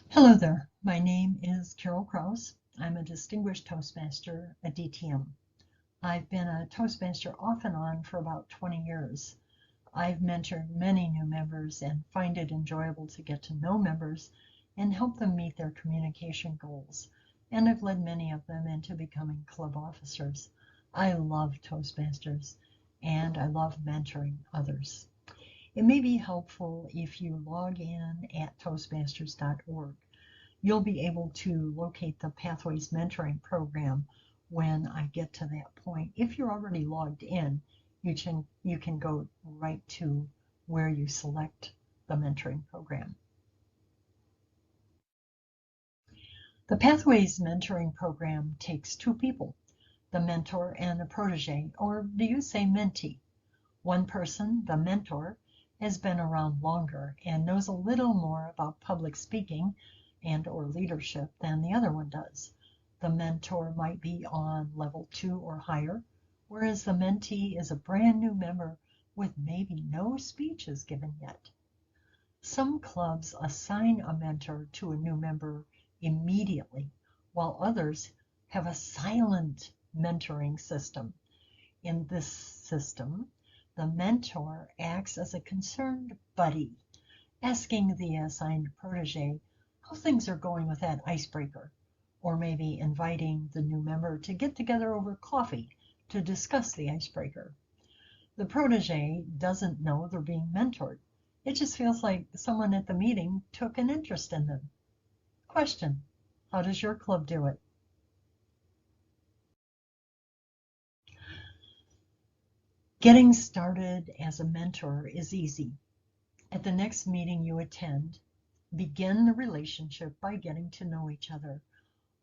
Hello there, my name is Crouse. I'm a distinguished Toastmaster, a DTM. I've been a Toastmaster off and on for about 20 years. I've mentored many new members and find it enjoyable to get to know members and help them meet their communication goals. And I've led many of them into becoming club officers. I love Toastmasters and I love mentoring others. It may be helpful if you log in at toastmasters.org. You'll be able to locate the Pathways Mentoring Program when I get to that point. If you're already logged in, you can go right to where you select the mentoring program. The Pathways Mentoring Program takes two people, the mentor and the protege, or do you say mentee? One person, the mentor, has been around longer and knows a little more about public speaking and/or leadership than the other one does. The mentor might be on level 2 or higher, whereas the mentee is a brand new member with maybe no speeches given yet. Some clubs assign a mentor to a new member immediately, while others have a silent mentoring system. In this system, the mentor acts as a concerned buddy, asking the assigned protege how things are going with that icebreaker, or maybe inviting the new member to get together over coffee to discuss the icebreaker. The protege doesn't know they're being mentored. It just feels like someone at the meeting took an interest in them. Question: how does your club do it? Getting started as a mentor is easy. At the next meeting you attend, begin the relationship by getting to know each other.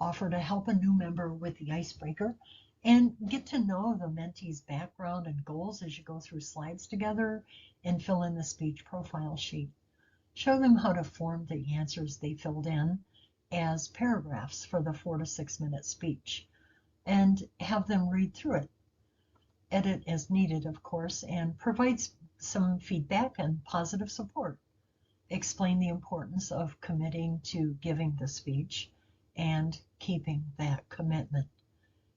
Offer to help a new member with the icebreaker and get to know the mentee's background and goals as you go through slides together and fill in the speech profile sheet. Show them how to form the answers they filled in as paragraphs for the 4 to 6 minute speech and have them read through it. Edit as needed, of course, and provide some feedback and positive support. Explain the importance of committing to giving the speech and keeping that commitment.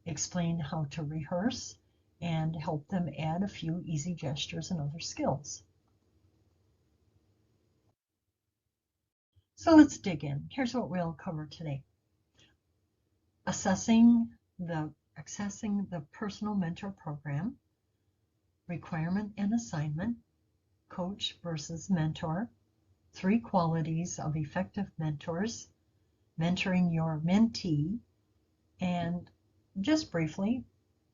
Explain how to rehearse and help them add a few easy gestures and other skills. So let's dig in. Here's what we'll cover today. Accessing the personal mentor program, requirement and assignment, coach versus mentor, 3 qualities of effective mentors, mentoring your mentee, and just briefly,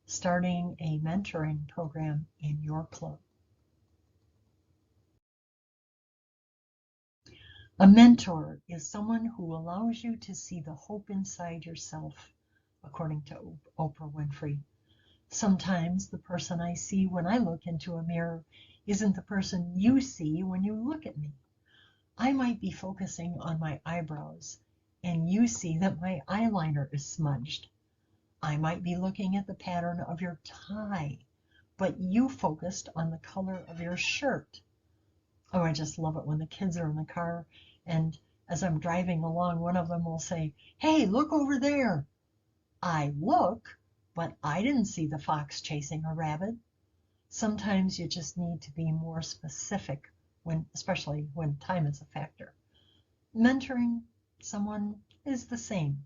starting a mentoring program in your club. A mentor is someone who allows you to see the hope inside yourself, according to Oprah Winfrey. Sometimes the person I see when I look into a mirror isn't the person you see when you look at me. I might be focusing on my eyebrows, and you see that my eyeliner is smudged. I might be looking at the pattern of your tie, but you focused on the color of your shirt. Oh, I just love it when the kids are in the car, and as I'm driving along, one of them will say, "Hey, look over there." I look, but I didn't see the fox chasing a rabbit. Sometimes you just need to be more specific, especially when time is a factor. Mentoring someone is the same.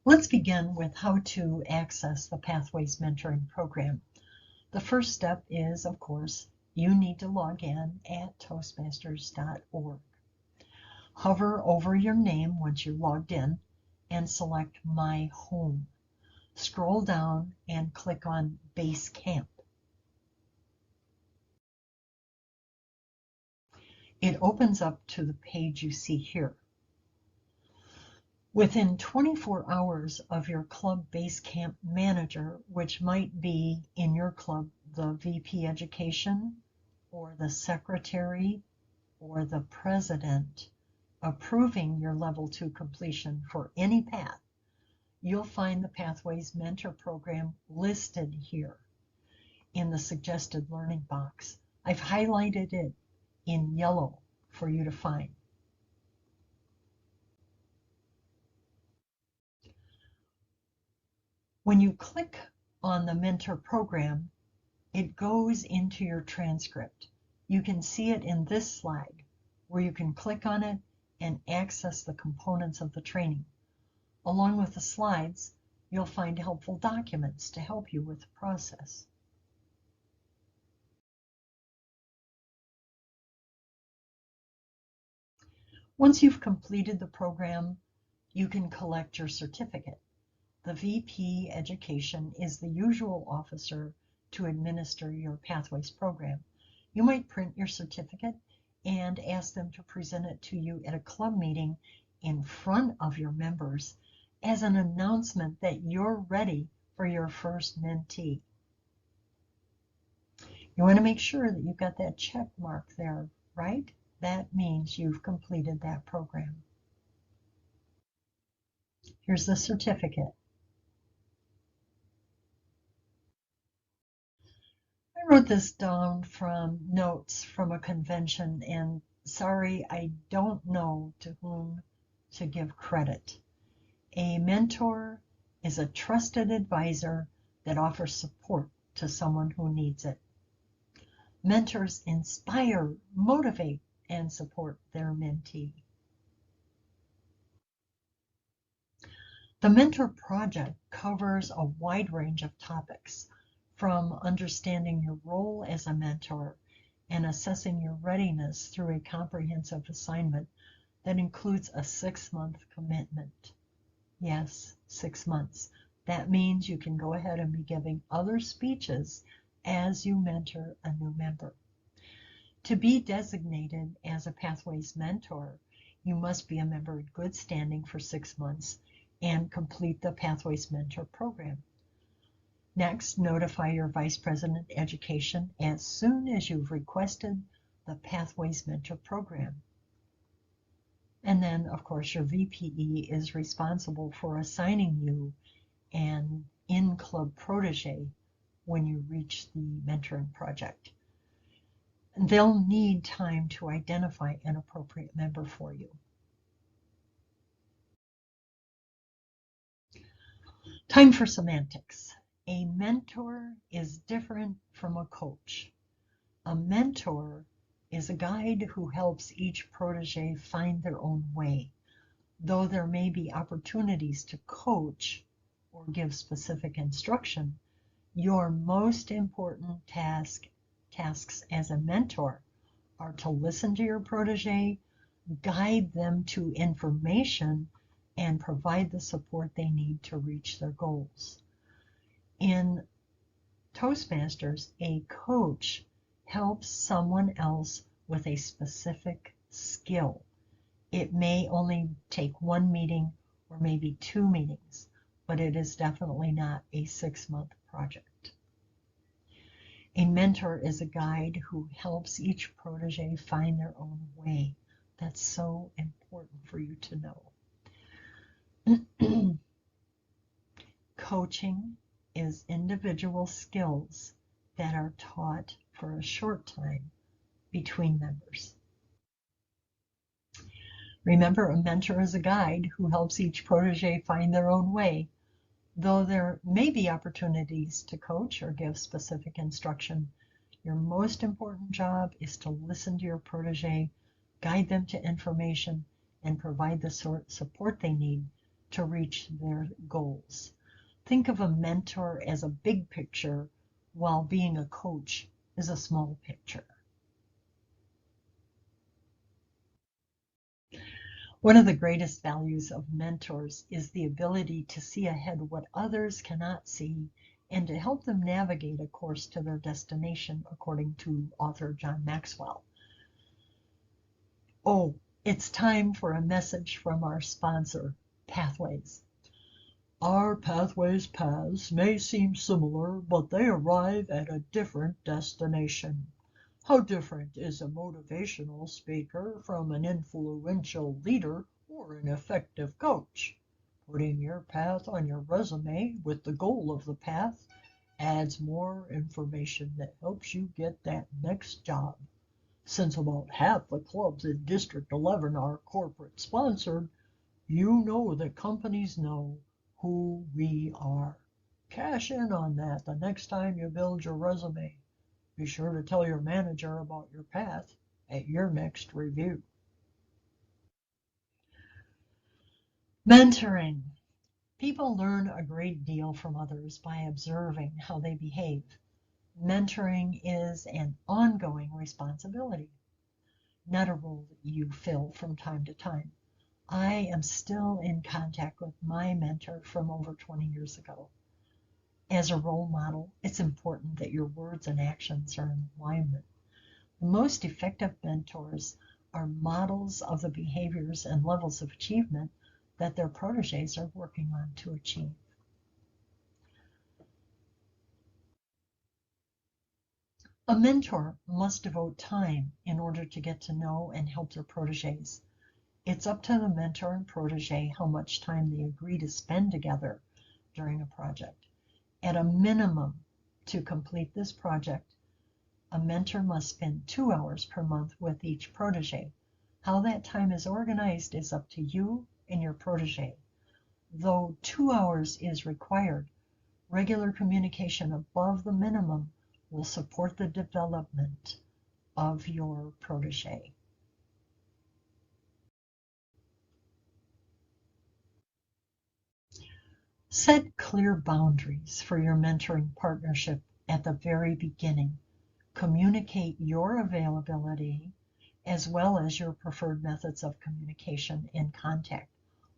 Let's begin with how to access the Pathways Mentoring Program. The first step is, of course, you need to log in at toastmasters.org. Hover over your name once you're logged in and select My Home. Scroll down and click on Base Camp. It opens up to the page you see here. Within 24 hours of your club base camp manager, which might be in your club the VP Education or the secretary or the president, approving your level 2 completion for any path, you'll find the Pathways Mentor Program listed here in the suggested learning box. I've highlighted it in yellow for you to find. When you click on the mentor program, it goes into your transcript. You can see it in this slide, where you can click on it and access the components of the training. Along with the slides, you'll find helpful documents to help you with the process. Once you've completed the program, you can collect your certificate. The VP Education is the usual officer to administer your Pathways program. You might print your certificate and ask them to present it to you at a club meeting in front of your members as an announcement that you're ready for your first mentee. You want to make sure that you've got that check mark there, right? That means you've completed that program. Here's the certificate. I wrote this down from notes from a convention, and sorry, I don't know to whom to give credit. A mentor is a trusted advisor that offers support to someone who needs it. Mentors inspire, motivate, and support their mentee. The Mentor Project covers a wide range of topics, from understanding your role as a mentor and assessing your readiness through a comprehensive assignment that includes a 6-month commitment. Yes, 6 months. That means you can go ahead and be giving other speeches as you mentor a new member. To be designated as a Pathways mentor, you must be a member in good standing for 6 months and complete the Pathways Mentor program. Next, notify your Vice President Education as soon as you've requested the Pathways Mentor program. And then, of course, your VPE is responsible for assigning you an in-club protege when you reach the mentoring project. They'll need time to identify an appropriate member for you. Time for semantics. A mentor is different from a coach. A mentor is a guide who helps each protege find their own way, though there may be opportunities to coach or give specific instruction. Your most important tasks as a mentor are to listen to your protege, guide them to information, and provide the support they need to reach their goals. In Toastmasters, a coach helps someone else with a specific skill. It may only take 1 meeting or maybe 2 meetings, but it is definitely not a 6-month project. A mentor is a guide who helps each protege find their own way. That's so important for you to know. Coaching is individual skills that are taught for a short time between members. Remember, a mentor is a guide who helps each protege find their own way. Though there may be opportunities to coach or give specific instruction, your most important job is to listen to your protege, guide them to information, and provide the support they need to reach their goals. Think of a mentor as a big picture, while being a coach is a small picture. One of the greatest values of mentors is the ability to see ahead what others cannot see and to help them navigate a course to their destination, according to author John Maxwell. Oh, it's time for a message from our sponsor, Pathways. Our Pathways paths may seem similar, but they arrive at a different destination. How different is a motivational speaker from an influential leader or an effective coach? Putting your path on your resume with the goal of the path adds more information that helps you get that next job. Since about half the clubs in District 11 are corporate sponsored, you know that companies know who we are. Cash in on that the next time you build your resume. Be sure to tell your manager about your path at your next review. Mentoring. People learn a great deal from others by observing how they behave. Mentoring is an ongoing responsibility, not a role that you fill from time to time. I am still in contact with my mentor from over 20 years ago. As a role model, it's important that your words and actions are in alignment. The most effective mentors are models of the behaviors and levels of achievement that their proteges are working on to achieve. A mentor must devote time in order to get to know and help their proteges. It's up to the mentor and protege how much time they agree to spend together during a project. At a minimum, to complete this project, a mentor must spend 2 hours per month with each protege. How that time is organized is up to you and your protege. Though 2 hours is required, regular communication above the minimum will support the development of your protege. Set clear boundaries for your mentoring partnership at the very beginning. Communicate your availability as well as your preferred methods of communication and contact.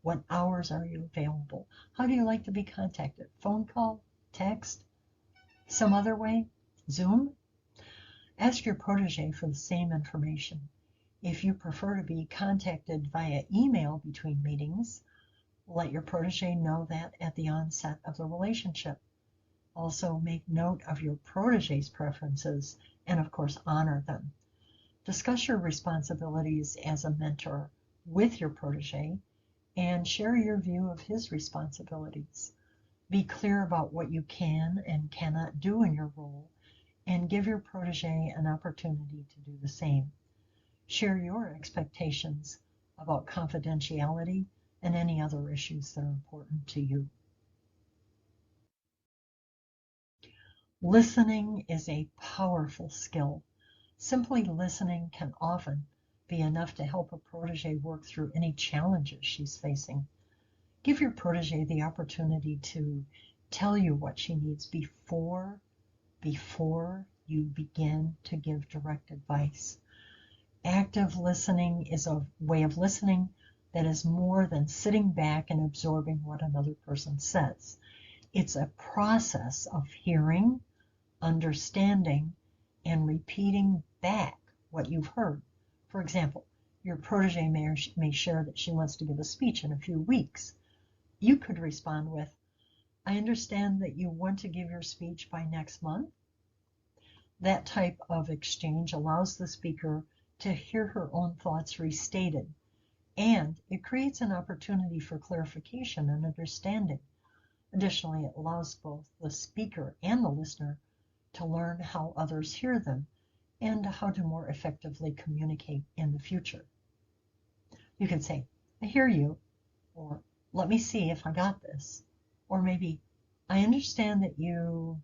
What hours are you available? How do you like to be contacted? Phone call? Text? Some other way? Zoom? Ask your protege for the same information. If you prefer to be contacted via email between meetings, let your protege know that at the onset of the relationship. Also, make note of your protege's preferences and, of course, honor them. Discuss your responsibilities as a mentor with your protege and share your view of his responsibilities. Be clear about what you can and cannot do in your role and give your protege an opportunity to do the same. Share your expectations about confidentiality and any other issues that are important to you. Listening is a powerful skill. Simply listening can often be enough to help a protege work through any challenges she's facing. Give your protege the opportunity to tell you what she needs before you begin to give direct advice. Active listening is a way of listening that is more than sitting back and absorbing what another person says. It's a process of hearing, understanding, and repeating back what you've heard. For example, your protege may share that she wants to give a speech in a few weeks. You could respond with, I understand that you want to give your speech by next month. That type of exchange allows the speaker to hear her own thoughts restated, and it creates an opportunity for clarification and understanding. Additionally, it allows both the speaker and the listener to learn how others hear them and how to more effectively communicate in the future. You can say, I hear you, or let me see if I got this, or maybe, I understand that you.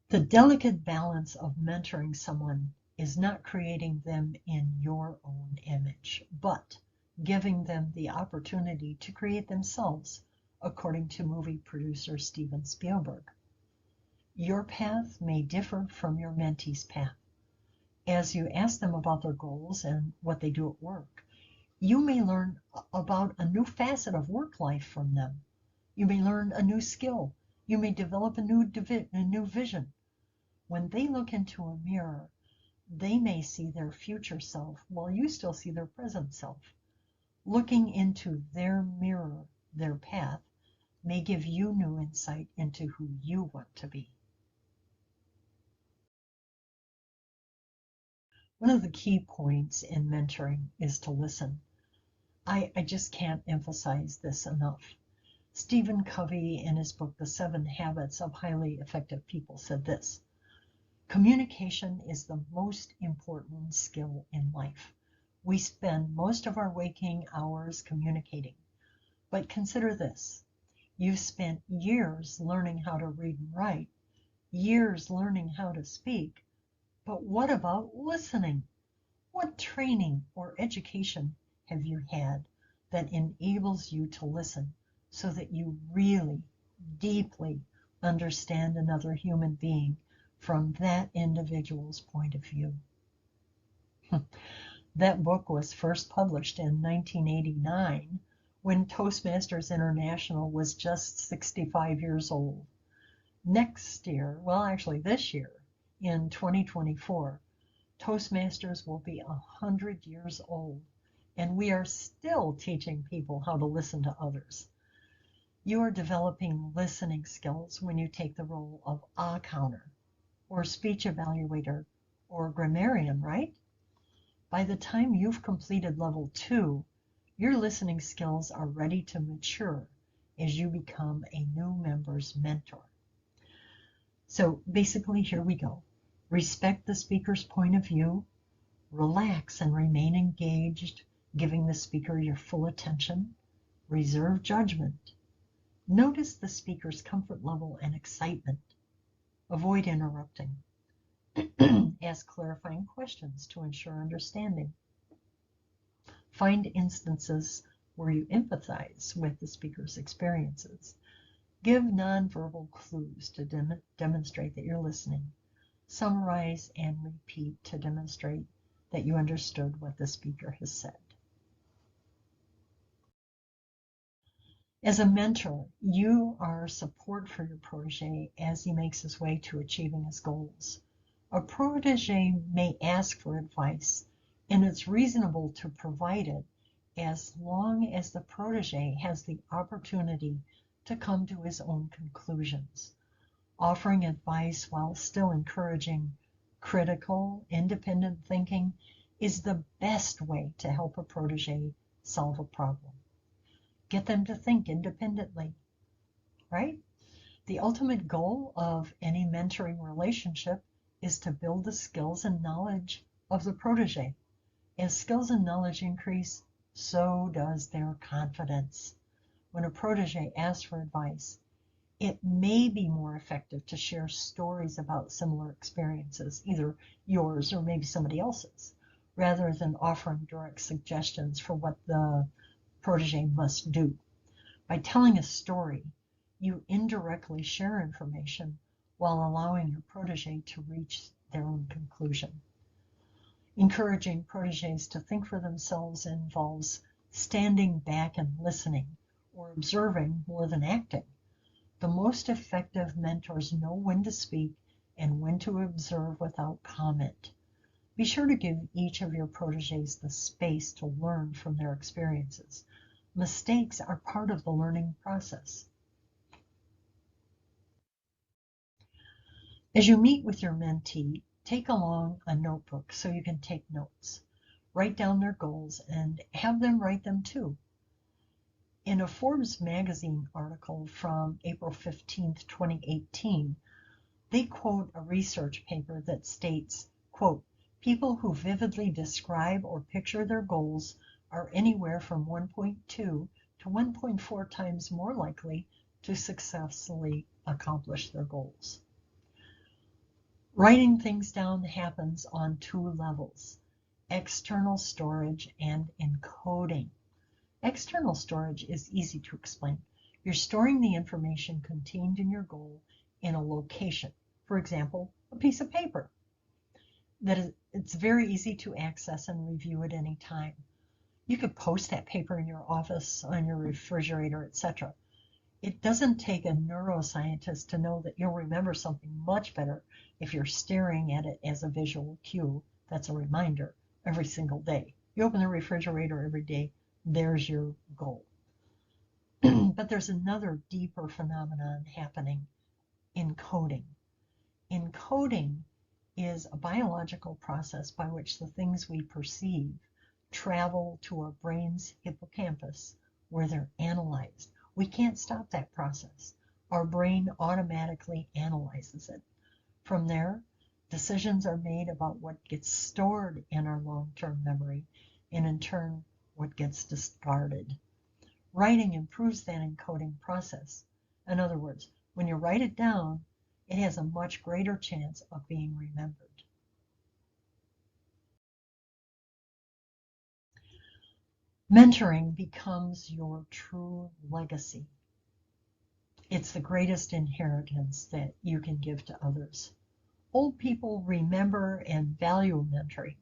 The delicate balance of mentoring someone is not creating them in your own image, but giving them the opportunity to create themselves, according to movie producer Steven Spielberg. Your path may differ from your mentee's path. As you ask them about their goals and what they do at work, you may learn about a new facet of work life from them. You may learn a new skill. You may develop a new vision. When they look into a mirror, they may see their future self while you still see their present self. Looking into their mirror, their path, may give you new insight into who you want to be. One of the key points in mentoring is to listen. I just can't emphasize this enough. Stephen Covey, in his book, The 7 Habits of Highly Effective People, said this: communication is the most important skill in life. We spend most of our waking hours communicating. But consider this. You've spent years learning how to read and write, years learning how to speak, but what about listening? What training or education have you had that enables you to listen so that you really deeply understand another human being from that individual's point of view? That book was first published in 1989 when Toastmasters International was just 65 years old. Next year, well, actually this year, in 2024, Toastmasters will be 100 years old, and we are still teaching people how to listen to others. You are developing listening skills when you take the role of a counter, or speech evaluator, or grammarian, right? By the time you've completed level 2, your listening skills are ready to mature as you become a new member's mentor. So basically, here we go. Respect the speaker's point of view, relax and remain engaged, giving the speaker your full attention, reserve judgment. Notice the speaker's comfort level and excitement. Avoid interrupting. Ask clarifying questions to ensure understanding. Find instances where you empathize with the speaker's experiences. Give nonverbal clues to demonstrate that you're listening. Summarize and repeat to demonstrate that you understood what the speaker has said. As a mentor, you are support for your protege as he makes his way to achieving his goals. A protege may ask for advice, and it's reasonable to provide it as long as the protege has the opportunity to come to his own conclusions. Offering advice while still encouraging critical, independent thinking is the best way to help a protege solve a problem. Get them to think independently, right? The ultimate goal of any mentoring relationship is to build the skills and knowledge of the protege. As skills and knowledge increase, so does their confidence. When a protege asks for advice, it may be more effective to share stories about similar experiences, either yours or maybe somebody else's, rather than offering direct suggestions for what the protege must do. By telling a story, you indirectly share information while allowing your protege to reach their own conclusion. Encouraging proteges to think for themselves involves standing back and listening, or observing more than acting. The most effective mentors know when to speak and when to observe without comment. Be sure to give each of your proteges the space to learn from their experiences. Mistakes are part of the learning process. As you meet with your mentee, take along a notebook so you can take notes. Write down their goals and have them write them too. In a Forbes magazine article from April 15th, 2018, they quote a research paper that states, quote, people who vividly describe or picture their goals are anywhere from 1.2 to 1.4 times more likely to successfully accomplish their goals. Writing things down happens on 2 levels, external storage and encoding. External storage is easy to explain. You're storing the information contained in your goal in a location, for example, a piece of paper. It's very easy to access and review at any time. You could post that paper in your office, on your refrigerator, etc. It doesn't take a neuroscientist to know that you'll remember something much better if you're staring at it as a visual cue. That's a reminder every single day. You open the refrigerator every day, there's your goal. But there's another deeper phenomenon happening, encoding. Encoding is a biological process by which the things we perceive travel to our brain's hippocampus, where they're analyzed. We can't stop that process. Our brain automatically analyzes it. From there, decisions are made about what gets stored in our long-term memory, and in turn, what gets discarded. Writing improves that encoding process. In other words, when you write it down, it has a much greater chance of being remembered. Mentoring becomes your true legacy. It's the greatest inheritance that you can give to others. Old people remember and value mentoring,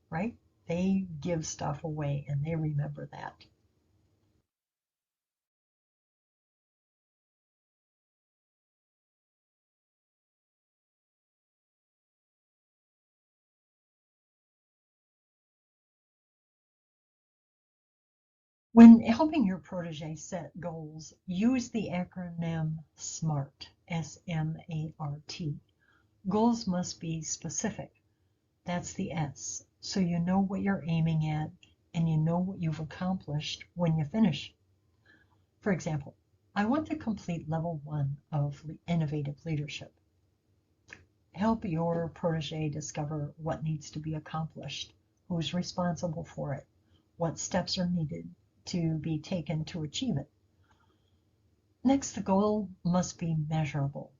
right? They give stuff away and they remember that. When helping your protege set goals, use the acronym SMART, S-M-A-R-T. Goals must be specific. That's the S. So you know what you're aiming at and you know what you've accomplished when you finish. For example, I want to complete level 1 of innovative leadership. Help your protege discover what needs to be accomplished, who's responsible for it, what steps are needed to be taken to achieve it. Next, the goal must be measurable.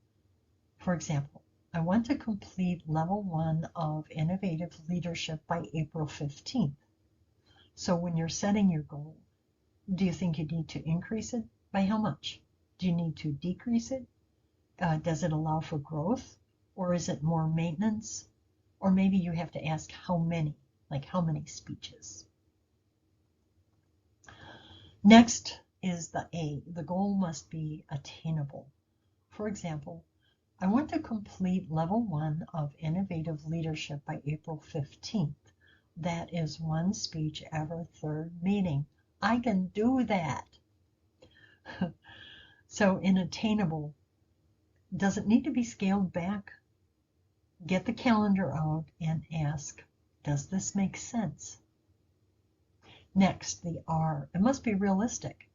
For example, I want to complete level 1 of innovative leadership by April 15th. So when you're setting your goal, do you think you need to increase it? By how much? Do you need to decrease it? Does it allow for growth? Or is it more maintenance? Or maybe you have to ask how many, like how many speeches. Next is the A. The goal must be attainable. For example, I want to complete level 1 of innovative leadership by April 15th. That is 1 speech every 3rd meeting. I can do that. So in attainable, does it need to be scaled back? Get the calendar out and ask, does this make sense? Next, the R. It must be realistic.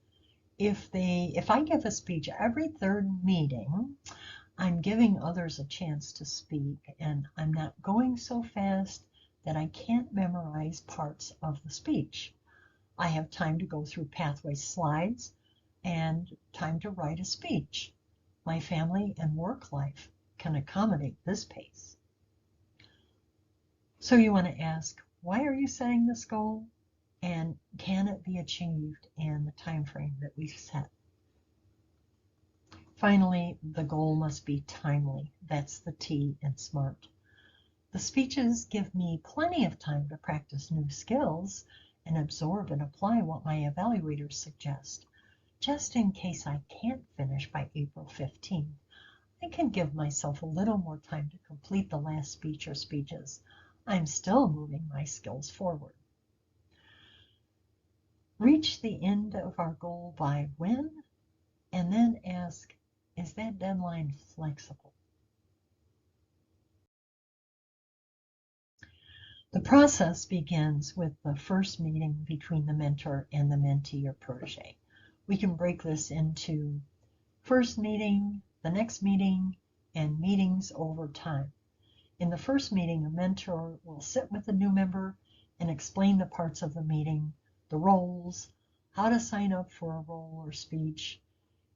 If I give a speech every 3rd meeting, I'm giving others a chance to speak, and I'm not going so fast that I can't memorize parts of the speech. I have time to go through pathway slides and time to write a speech. My family and work life can accommodate this pace. So you want to ask, why are you setting this goal? And can it be achieved in the time frame that we've set? Finally, the goal must be timely. That's the T in SMART. The speeches give me plenty of time to practice new skills and absorb and apply what my evaluators suggest. Just in case I can't finish by April 15th, I can give myself a little more time to complete the last speech or speeches. I'm still moving my skills forward. Reach the end of our goal by when? And then ask, is that deadline flexible? The process begins with the first meeting between the mentor and the mentee or protege. We can break this into first meeting, the next meeting, and meetings over time. In the first meeting, a mentor will sit with the new member and explain the parts of the meeting, the roles, how to sign up for a role or speech,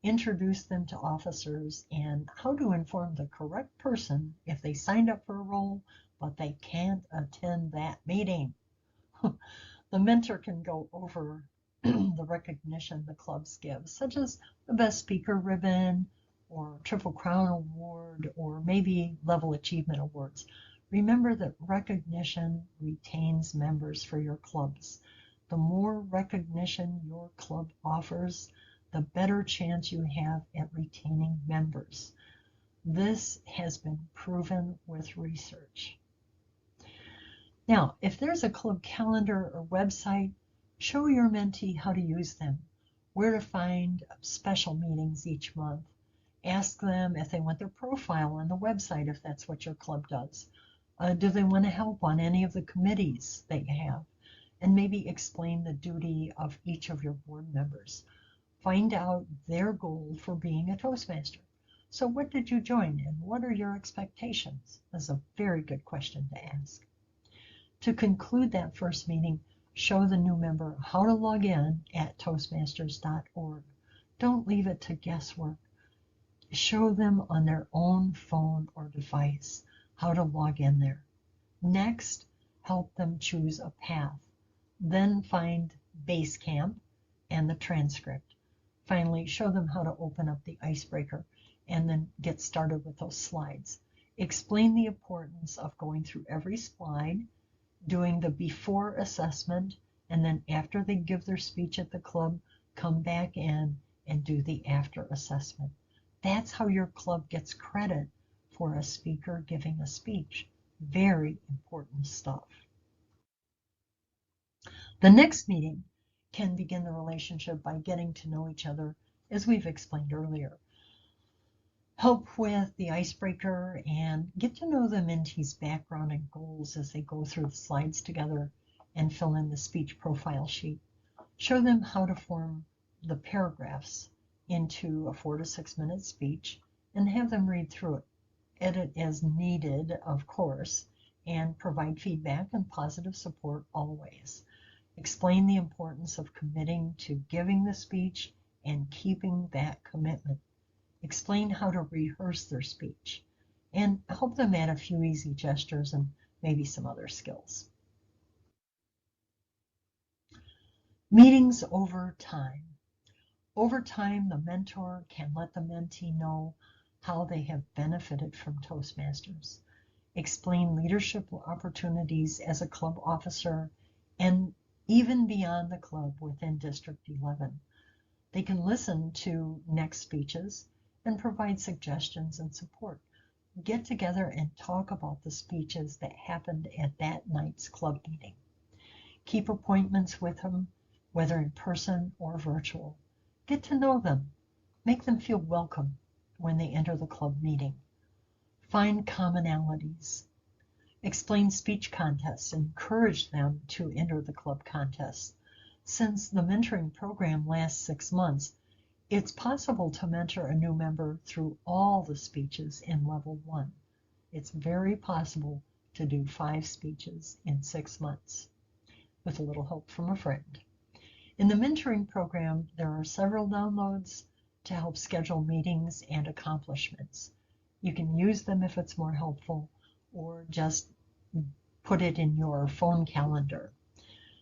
introduce them to officers, and how to inform the correct person if they signed up for a role but they can't attend that meeting. The mentor can go over the recognition the clubs give, such as the Best Speaker ribbon, or Triple Crown Award, or maybe Level Achievement Awards. Remember that recognition retains members for your clubs. The more recognition your club offers, the better chance you have at retaining members. This has been proven with research. Now, if there's a club calendar or website, show your mentee how to use them, where to find special meetings each month. Ask them if they want their profile on the website, if that's what your club does. Do they want to help on any of the committees that you have? And maybe explain the duty of each of your board members. Find out their goal for being a toastmaster. So what did you join and what are your expectations? That's a very good question to ask. To conclude that first meeting, Show the new member how to log in at toastmasters.org. Don't leave it to guesswork. Show them on their own phone or device how to log in there. Next, help them choose a path. Then find Basecamp and the transcript. Finally, show them how to open up the icebreaker and then get started with those slides. Explain the importance of going through every slide, doing the before assessment, and then after they give their speech at the club, come back in and do the after assessment. That's how your club gets credit for a speaker giving a speech. Very important stuff. The next meeting can begin the relationship by getting to know each other, as we've explained earlier. Help with the icebreaker and get to know the mentee's background and goals as they go through the slides together and fill in the speech profile sheet. Show them how to form the paragraphs into a 4 to 6 minute speech and have them read through it. Edit as needed, of course, and provide feedback and positive support always. Explain the importance of committing to giving the speech and keeping that commitment. Explain how to rehearse their speech and help them add a few easy gestures and maybe some other skills. Meetings over time. Over time, the mentor can let the mentee know how they have benefited from Toastmasters. Explain leadership opportunities as a club officer and even beyond the club within District 11. They can listen to next speeches and provide suggestions and support. Get together and talk about the speeches that happened at that night's club meeting. Keep appointments with them, whether in person or virtual. Get to know them. Make them feel welcome when they enter the club meeting. Find commonalities. Explain speech contests. Encourage them to enter the club contests. Since the mentoring program lasts 6 months, it's possible to mentor a new member through all the speeches in level 1. It's very possible to do 5 speeches in 6 months with a little help from a friend. In the mentoring program, there are several downloads to help schedule meetings and accomplishments. You can use them if it's more helpful, or just put it in your phone calendar.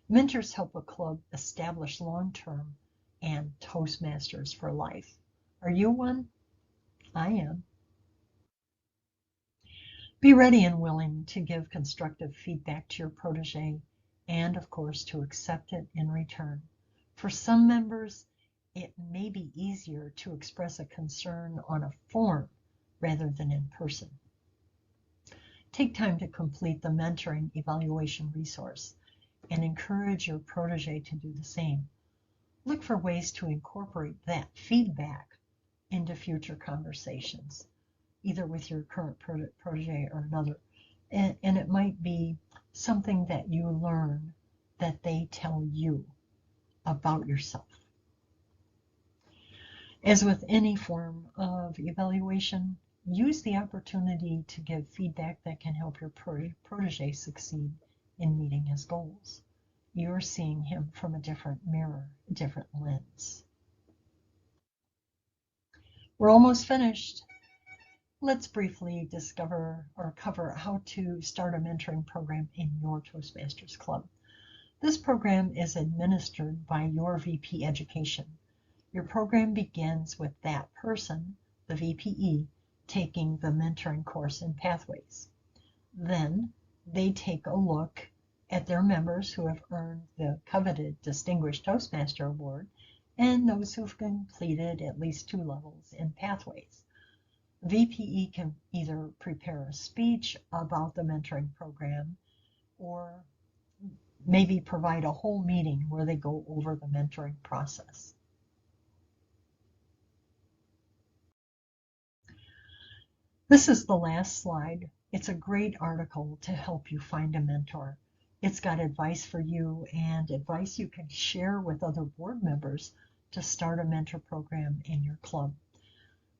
Mentors help a club establish long-term and Toastmasters for life. Are you one? I am. Be ready and willing to give constructive feedback to your protege and, of course, to accept it in return. For some members, it may be easier to express a concern on a form rather than in person. Take time to complete the mentoring evaluation resource and encourage your protege to do the same. Look for ways to incorporate that feedback into future conversations, either with your current protege or another. And it might be something that you learn that they tell you about yourself. As with any form of evaluation, use the opportunity to give feedback that can help your protege succeed in meeting his goals. You're seeing him from a different mirror, a different lens. We're almost finished. Let's briefly discover or cover how to start a mentoring program in your Toastmasters Club. This program is administered by your VP Education. Your program begins with that person, the VPE, taking the mentoring course in Pathways. Then they take a look at their members who have earned the coveted Distinguished Toastmaster Award and those who've completed at least 2 levels in Pathways. VPE can either prepare a speech about the mentoring program or maybe provide a whole meeting where they go over the mentoring process. This is the last slide. It's a great article to help you find a mentor. It's got advice for you and advice you can share with other board members to start a mentor program in your club.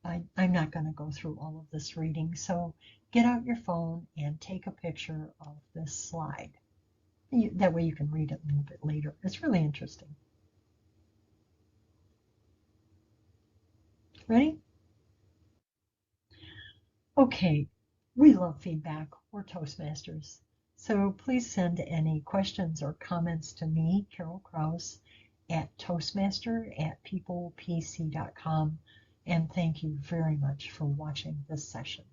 I'm not going to go through all of this reading, so get out your phone and take a picture of this slide. That way you can read it a little bit later. It's really interesting. Ready? Okay, we love feedback. We're Toastmasters. So please send any questions or comments to me, Carol Crouse, at toastmaster@peoplepc.com. And thank you very much for watching this session.